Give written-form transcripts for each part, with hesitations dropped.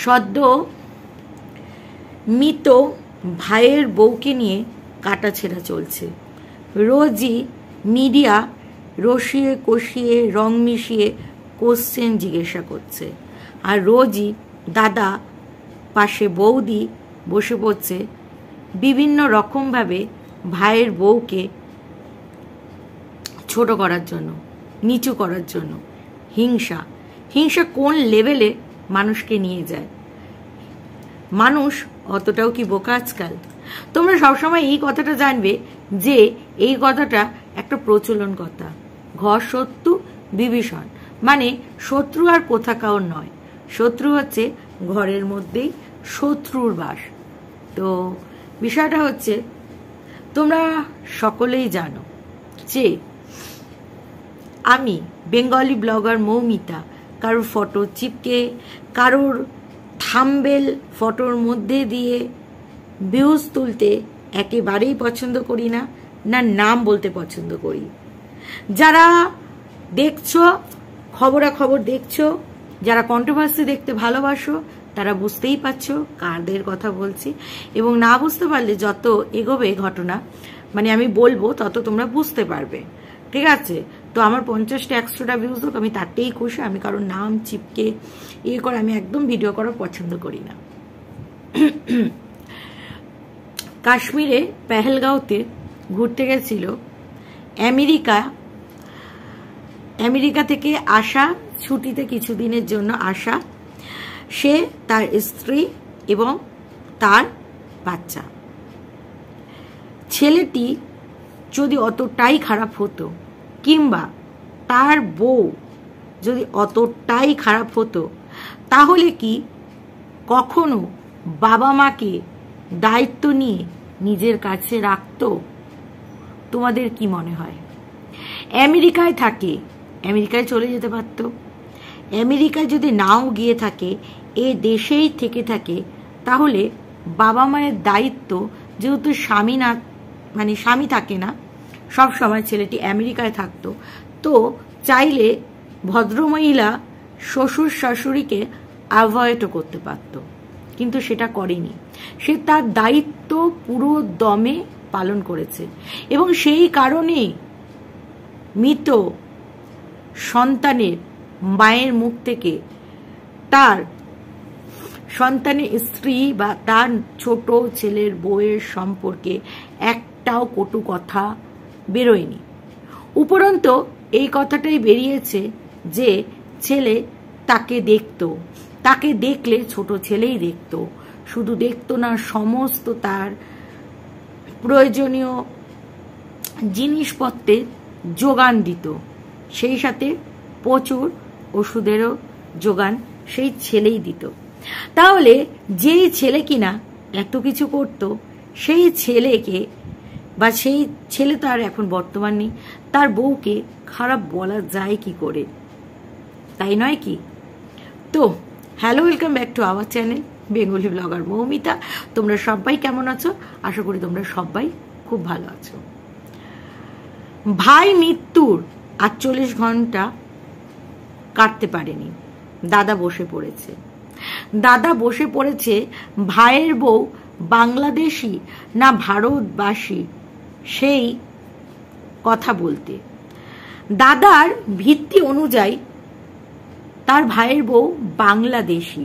সদ্য মৃত ভাইয়ের বউকে নিয়ে কাটাছেঁড়া চলছে। রোজই মিডিয়া রসিয়ে কষিয়ে রং মিশিয়ে কোশ্চেন জিজ্ঞাসা করছে, আর রোজই দাদা পাশে বৌদি বসে পড়ছে বিভিন্ন রকমভাবে ভাইয়ের বউকে ছোট করার জন্য, নিচু করার জন্য। হিংসা হিংসা কোন লেভেলে মানুষকে নিয়ে যায়। মানুষ অতটাও কি বোকা আজকাল? তোমরা সবসময় এই কথাটা জানবে যে এই কথাটা একটা প্রচলন কথা, ঘর শত্রু বিভীষণ, মানে শত্রু আর কোথাকাও নয়, শত্রু হচ্ছে ঘরের মধ্যেই শত্রুর বাস। তো বিষয়টা হচ্ছে, তোমরা সকলেই জানো যে আমি বেঙ্গলি ব্লগার মৌমিতা কারোর ফটো চিপকে, কারোর থাম্বনেল ফটোর মধ্যে দিয়ে ভিউজ তুলতে একেবারেই পছন্দ করি না, না নাম বলতে পছন্দ করি। যারা দেখছো, খবরাখবর দেখছো, যারা কন্ট্রোভার্সি দেখতে ভালোবাসো, তারা বুঝতেই পারছো কাদের কথা বলছি। এবং না বুঝতে পারলে যত এগোবে ঘটনা, মানে আমি বলবো, তত তোমরা বুঝতে পারবে। ঠিক আছে? তো আমার 50টা 100টা ভিউজ হোক, আমি তাতেই খুশি। আমি কারোর নাম চিপকে ইয়ে করে আমি একদম ভিডিও করা পছন্দ করি না। কাশ্মীরে পেহেলগাঁওতে ঘুরতে গেছিল আমেরিকা থেকে আসা, ছুটিতে কিছুদিনের জন্য আসা সে, তার স্ত্রী এবং তার বাচ্চা। ছেলেটি যদি অতটাই খারাপ হতো, কিংবা তার বউ যদি অতটাই খারাপ হতো, তাহলে কি কখনো বাবা মাকে দায়িত্ব নিয়ে নিজের কাছে রাখতো? তোমাদের কি মনে হয়? আমেরিকায় থাকে, আমেরিকায় চলে যেতে পারতো। আমেরিকায় যদি নাও গিয়ে থাকে, এ দেশেই থেকে থাকে, তাহলে বাবা মায়ের দায়িত্ব, যেহেতু স্বামী না, মানে স্বামী থাকে না সব সময়, ছেলেটি আমেরিকায় থাকতো, তো চাইলে ভদ্রমহিলা শ্বশুর শাশুড়িকে অ্যাভয়েডও করতে পারত, কিন্তু সেটা করেনি। সে তার দায়িত্ব পুরো দমে পালন করেছে, এবং সেই কারণেই মৃত সন্তানের মায়ের মুখ থেকে তার সন্তানের স্ত্রী বা তার ছোট ছেলের বউয়ের সম্পর্কে একটাও কটু কথা বেরোয়নি। উপরন্তু এই কথাটাই বেরিয়েছে যে ছেলে তাকে দেখতো, তাকে দেখলে ছোট ছেলেই দেখতো, শুধু দেখতো না, সমস্ত তার প্রয়োজনীয় জিনিসপত্রের যোগান দিত, সেই সাথে প্রচুর ওষুধেরও যোগান সেই ছেলেই দিত। তাহলে যেই ছেলে কিনা এত কিছু করত, সেই ছেলেকে, বা সেই ছেলে তো আর এখন বর্তমান নেই, তার বউকে খারাপ বলা যায় কি করে? তাই নয় কি? তো hello, welcome back to our channel Bengali blogger Moumita. তোমরা সবাই কেমন আছো? আশা করি তোমরা সবাই খুব ভালো আছো। ভাই মৃত্যুর 48 ঘন্টা কাটতে পারেনি, দাদা বসে পড়েছে। দাদা বসে পড়েছে ভাইয়ের বউ বাংলাদেশি না ভারতবাসী সেই কথা বলতে। দাদার ভিত্তি অনুযায়ী তার ভাইয়ের বউ বাংলাদেশি,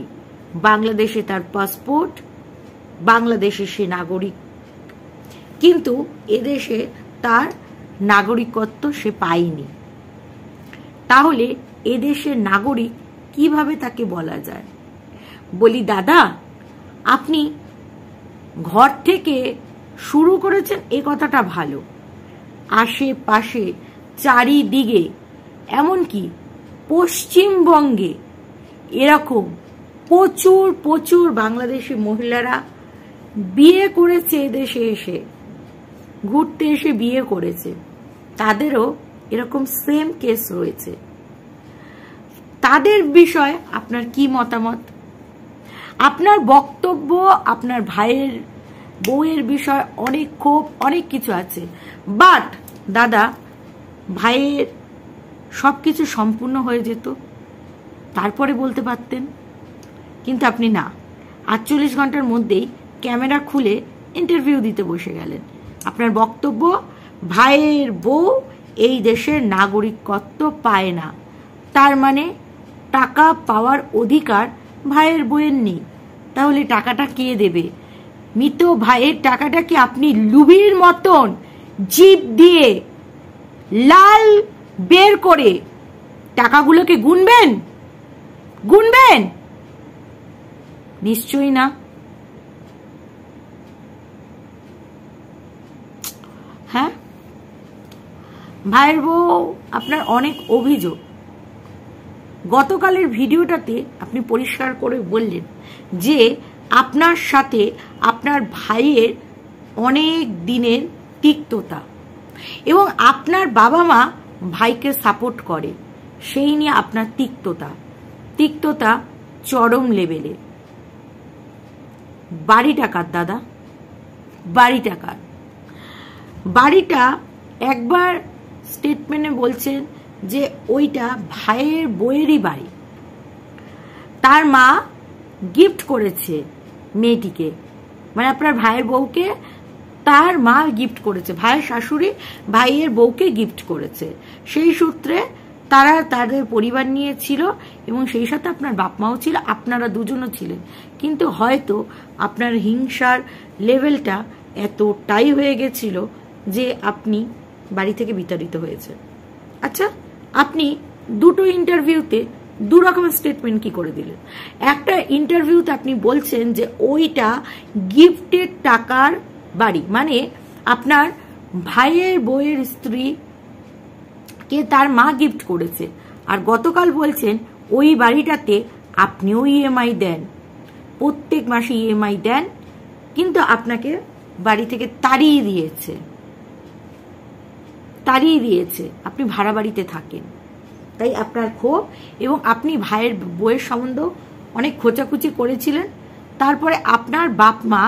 বাংলাদেশে তার পাসপোর্ট, বাংলাদেশে সে নাগরিক, কিন্তু এদেশে তার নাগরিকত্ব সে পায়নি। তাহলে এদেশের নাগরিক কিভাবে তাকে বলা যায়? বলি, দাদা আপনি ঘর থেকে শুরু করেছেন, এ কথাটা ভালো, আশেপাশে চারিদিকে, এমনকি পশ্চিমবঙ্গে এরকম প্রচুর প্রচুর বাংলাদেশি মহিলারা বিয়ে করেছে, এদেশে এসে ঘুরতে এসে বিয়ে করেছে, তাদেরও এরকম সেম কেস রয়েছে। তাদের বিষয়ে আপনার কি মতামত? আপনার বক্তব্য আপনার ভাইয়ের বউয়ের বিষয় অনেক ক্ষোভ, অনেক কিছু আছে, বাট দাদা ভাইয়ের সবকিছু সম্পূর্ণ হয়ে যেত, তারপরে বলতে পারতেন। কিন্তু আপনি না, 48 ঘন্টার মধ্যেই ক্যামেরা খুলে ইন্টারভিউ দিতে বসে গেলেন। আপনার বক্তব্য, ভাইয়ের বউ এই দেশের নাগরিকত্ব পায় না, তার মানে টাকা পাওয়ার অধিকার ভাইয়ের বউয়ের নেই। তাহলে টাকাটা কে দেবে? মৃত ভাইয়ের টাকাটা কি আপনি লুবির মতন জিভ দিয়ে লাল বের করে টাকাগুলোকে গুনবেন? নিশ্চয়ই না। হ্যাঁ, ভাইয়ের বউ আপনার অনেক অভিযোগ। গতকালের ভিডিওটাতে আপনি পরিষ্কার করে বললেন যে আপনার সাথে আপনার ভাইয়ের অনেক দিনের তিক্ততা, এবং আপনার বাবা মা ভাইকে সাপোর্ট করে, সেই নিয়ে আপনার তিক্ততা চরম লেভেলে। বাড়িটা কার দাদা? বাড়িটা একবার স্টেটমেন্টে বলছেন যে ওইটা ভাইয়ের বউয়েরই বাড়ি, তার মা গিফট করেছে মেয়েটিকে, মানে আপনার ভাইয়ের বউকে তার মা গিফট করেছে, ভাইয়ের শাশুড়ি ভাইয়ের বউকে গিফট করেছে। সেই সূত্রে তারা তাদের পরিবার নিয়ে ছিল, এবং সেই সাথে আপনার বাপ মাও ছিল, আপনারা দুজনও ছিলেন। কিন্তু হয়তো আপনার হিংসার লেভেলটা এতটাই হয়ে গেছিল যে আপনি বাড়ি থেকে বিতাড়িত হয়েছে। আচ্ছা, আপনি দুটো ইন্টারভিউতে দু রকমের স্টেটমেন্ট কি করে দিলেন? একটা ইন্টারভিউতে আপনি বলছেন যে ওইটা গিফটেড টাকার বাড়ি, মানে আপনার ভাইয়ের বউয়ের স্ত্রী কে তার মা গিফট করেছে, আর গতকাল বলছেন ওই বাড়িটাতে আপনিও ইএমআই দেন, প্রত্যেক মাসে ইএমআই দেন, কিন্তু আপনাকে বাড়ি থেকে তাড়িয়ে দিয়েছে, আপনি ভাড়া বাড়িতে থাকেন। তাই আপনার ক্ষোভ, এবং আপনি ভাইয়ের বউয়ের সম্বন্ধ অনেক খোঁচাখুচি করেছিলেন। তারপরে আপনার বাপ মা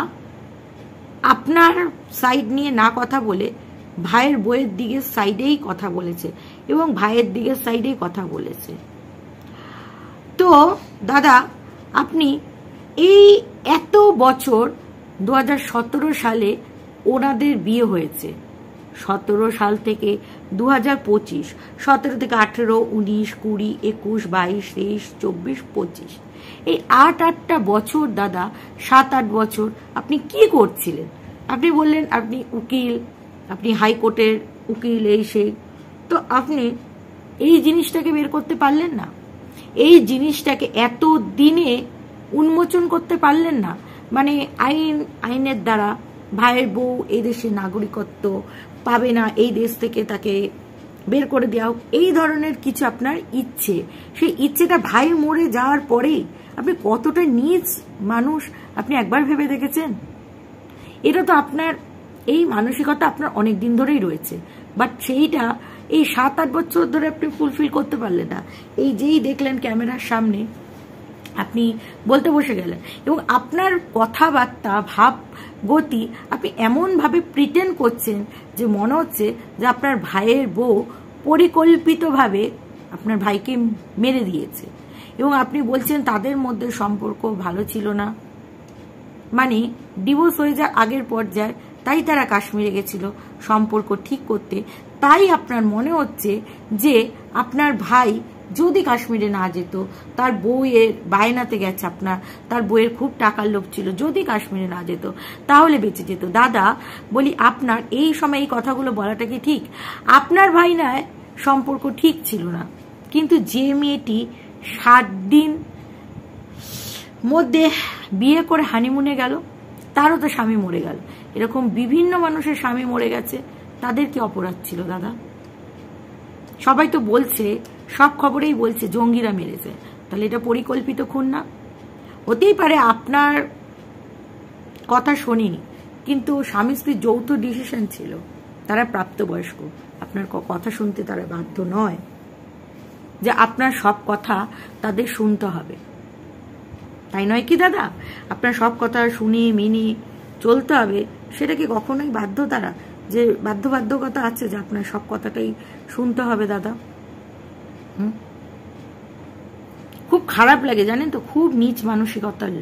আপনার সাইড নিয়ে না কথা বলে ভাইয়ের বউয়ের দিকের সাইডেই কথা বলেছে, এবং ভাইয়ের দিকের সাইডেই কথা বলেছে। তো দাদা, আপনি এই এত বছর 2017 সালে ওনাদের বিয়ে হয়েছে, 17 সাল থেকে 2025, 17 থেকে 18, 19, 20, 21, 22, 23, 24, 25, এই 8টা বছর দাদা, 7-8 বছর আপনি কি করছিলেন? আপনি বললেন আপনি উকিল, আপনি হাইকোর্টের উকিল, এই সেই। তো আপনি এই জিনিসটাকে বের করতে পারলেন না? এই জিনিসটাকে এত দিনে উন্মোচন করতে পারলেন না? মানে আইনের দ্বারা ভাইয়ের বউ এই দেশের নাগরিকত্ব পাবে না, এই দেশ থেকে তাকে বের করে দেওয়া হোক, এই ধরনের কিছু আপনার ইচ্ছে। সেই ইচ্ছেটা ভাই মরে যাওয়ার পরেই আপনি কতটা নীচ মানুষ আপনি একবার ভেবে দেখেছেন? এটা তো আপনার এই মানসিকতা আপনার অনেক দিন ধরেই রয়েছে, বাট সেইটা এই 7-8 বছর ধরে আপনি ফুলফিল করতে পারলেন না। এই যেই দেখলেন ক্যামেরার সামনে আপনি বলতে বসে গেলেন, এবং আপনার কথাবার্তা, ভাব গতি, আপনি এমনভাবে প্রিটেন্ড করছেন যে মনে হচ্ছে যে আপনার ভাইয়ের বউ পরিকল্পিতভাবে আপনার ভাইকে মেরে দিয়েছে, এবং আপনি বলছেন তাদের মধ্যে সম্পর্ক ভালো ছিল না, মানে ডিভোর্স হয়ে যাওয়ার আগের পর্যায়ে, তাই তারা কাশ্মীরে গেছিল সম্পর্ক ঠিক করতে। তাই আপনার মনে হচ্ছে যে আপনার ভাই যদি কাশ্মীরে না যেত, তার বউয়ের বায়নাতে গেছে, তার বউয়ের খুব টাকার লোভ ছিল, যদি কাশ্মীরে না যেত তাহলে বেঁচে যেত। দাদা বলি, আপনার এই সময় এই কথাগুলো বলাটা কি ঠিক? আপনার ভাই নয় সম্পর্ক ঠিক ছিল না, কিন্তু যে মেয়েটি 7 দিন মধ্যে বিয়ে করে হানিমুনে গেল, তারও তো স্বামী মরে গেল। এরকম বিভিন্ন মানুষের স্বামী মরে গেছে, তাদের কি অপরাধ ছিল দাদা? সবাই তো বলছে, সব খবরেই বলছে জঙ্গিরা মেরেছে, তাহলে এটা পরিকল্পিত খুন না? হতেই পারে আপনার কথা শুনিনি, কিন্তু স্বামী স্ত্রীর যৌথ ডিসিশন ছিল, তারা প্রাপ্তবয়স্ক, আপনার কথা শুনতে তারা বাধ্য নয় যে আপনার সব কথা তাদের শুনতে হবে, তাই নয় কি দাদা? আপনার সব কথা শুনে মেনে চলতে হবে, সেটা কি কখনোই বাধ্য তারা, যে বাধ্যবাধকতা আছে যে আপনার সব কথাটাই শুনতে হবে দাদা? খুব খুব খারাপ লাগে জানেন তো, খুব নিচ মানসিকতার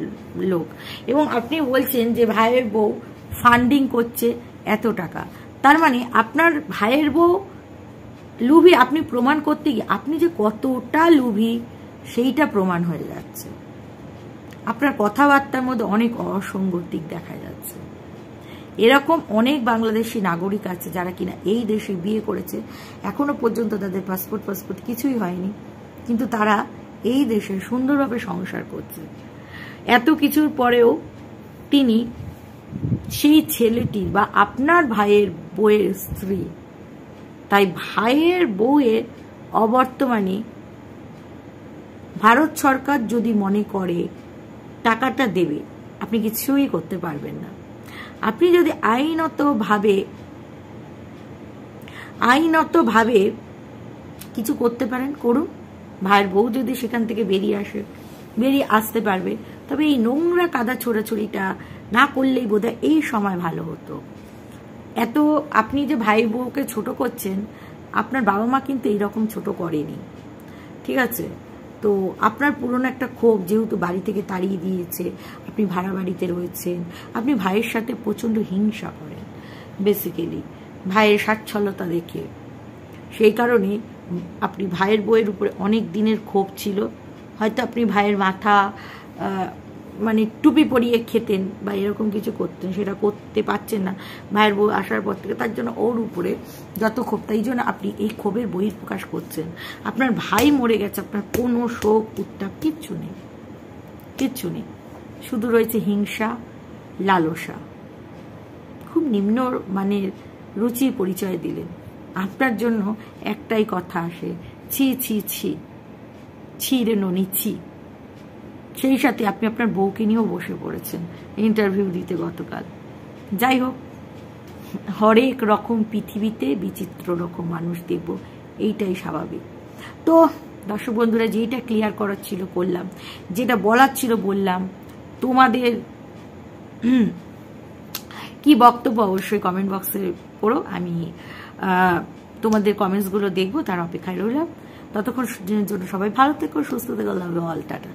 লোক। এবং আপনি বলছেন যে ভাইয়ের বউ ফান্ডিং করছে এত টাকা, তার মানে আপনার ভাইয়ের বউ লুভি। আপনি প্রমাণ করতে গিয়ে আপনি যে কতটা লুভি সেইটা প্রমাণ হয়ে যাচ্ছে। আপনার কথাবার্তার মধ্যে অনেক অসঙ্গতিক দেখা যাচ্ছে। এরকম অনেক বাংলাদেশি নাগরিক আছে যারা কিনা এই দেশে বিয়ে করেছে, এখনো পর্যন্ত তাদের পাসপোর্ট কিছুই হয়নি, কিন্তু তারা এই দেশে সুন্দরভাবে সংসার করছে। এত কিছুর পরেও তিনি সেই ছেলেটির বা আপনার ভাইয়ের বউয়ের স্ত্রী। তাই ভাইয়ের বউয়ের অবর্তমানে ভারত সরকার যদি মনে করে টাকাটা দেবে, আপনি কিছুই করতে পারবেন না। আপনি যদি আইনতভাবে কিছু করতে পারেন করুন। ভাইয়ের বউ যদি সেখান থেকে বেরিয়ে আসতে পারবে, তবে এই নোংরা কাদা ছোড়াছড়িটা না করলেই বোধহয় এই সময় ভালো হতো। এত আপনি যে ভাই বউকে ছোট করছেন, আপনার বাবা মা কিন্তু এইরকম ছোট করেনি, ঠিক আছে? তো আপনার পুরনো একটা ক্ষোভ, যেহেতু বাড়ি থেকে তাড়িয়ে দিয়েছে, আপনি ভাড়া বাড়িতে রয়েছেন, আপনি ভাইয়ের সাথে প্রচণ্ড হিংসা করেন বেসিক্যালি ভাইয়ের স্বাচ্ছলতা দেখে। সেই কারণে আপনি ভাইয়ের বউয়ের উপরে অনেক দিনের ক্ষোভ ছিল। হয়তো আপনি ভাইয়ের মাথা মানে টুপি পরিয়ে খেতেন বা এরকম কিছু করতেন, সেটা করতে পারছেন না ভাইয়ের বউ আসার পর থেকে। তার জন্য ওর উপরে যত ক্ষোভ, তাই জন্য আপনি এই ক্ষোভের বহিঃপ্রকাশ করছেন। আপনার ভাই মরে গেছে, আপনার কোনো শোক উত্তাপ কিচ্ছু নেই, শুধু রয়েছে হিংসা, লালসা। খুব নিম্ন মানের রুচি পরিচয় দিলেন। আপনার জন্য একটাই কথা আসে, ছি ছি ছি, ছি রে ননি ছি। সেই সাথে আপনি আপনার বউকে নিয়েও বসে পড়েছেন ইন্টারভিউ দিতে গতকাল। যাই হোক, হরেক রকম পৃথিবীতে বিচিত্র রকম মানুষ দেখব, এইটাই স্বাভাবিক। তো দর্শক বন্ধুরা, যেটা ক্লিয়ার করার ছিল করলাম, যেটা বলার ছিল বললাম। তোমাদের কি বক্তব্য অবশ্যই কমেন্ট বক্সে করো, আমি তোমাদের কমেন্টসগুলো দেখবো, তার অপেক্ষায় রইলাম। ততক্ষণ জন্য সবাই ভালো থেকো, সুস্থ থেকো, লাভ ইউ অল, টাটা।